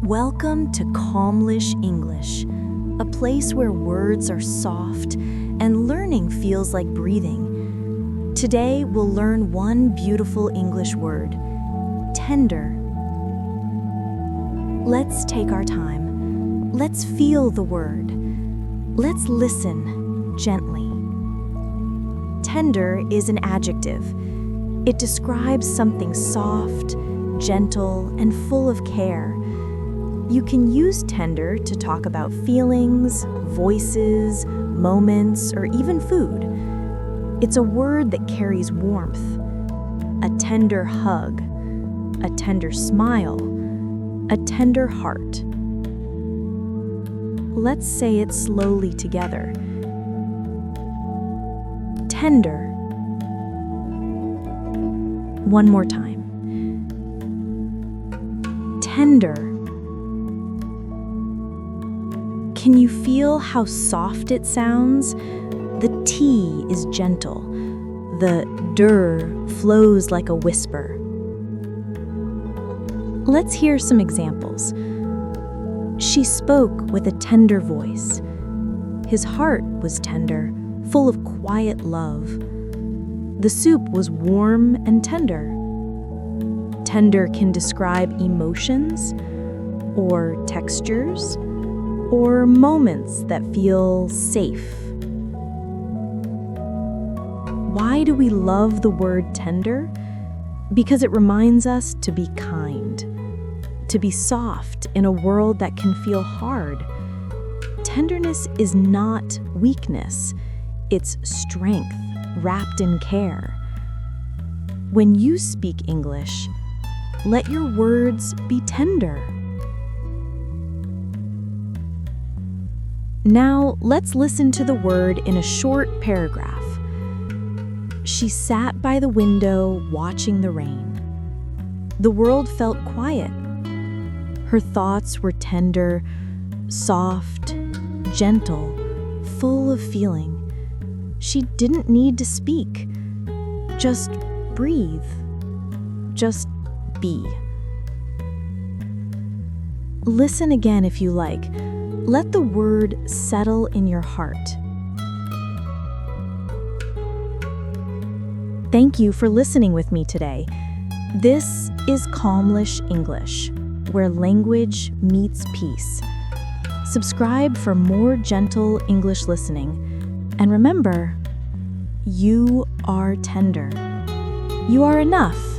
Welcome to Calmlish English, a place where words are soft and learning feels like breathing. Today we'll learn one beautiful English word, tender. Let's take our time. Let's feel the word. Let's listen gently. Tender is an adjective. It describes something soft, gentle, and full of care. You can use tender to talk about feelings, voices, moments, or even food. It's a word that carries warmth. A tender hug, a tender smile, a tender heart. Let's say it slowly together. Tender. One more time. Tender. Can you feel how soft it sounds? The T is gentle. The der flows like a whisper. Let's hear some examples. She spoke with a tender voice. His heart was tender, full of quiet love. The soup was warm and tender. Tender can describe emotions, or textures, or moments that feel safe. Why do we love the word tender? Because it reminds us to be kind, to be soft in a world that can feel hard. Tenderness is not weakness, it's strength wrapped in care. When you speak English, let your words be tender. Now, let's listen to the word in a short paragraph. She sat by the window watching the rain. The world felt quiet. Her thoughts were tender, soft, gentle, full of feeling. She didn't need to speak. Just breathe. Just be. Listen again if you like. Let the word settle in your heart. Thank you for listening with me today. This is Calmlish English, where language meets peace. Subscribe for more gentle English listening. And remember, you are tender. You are enough.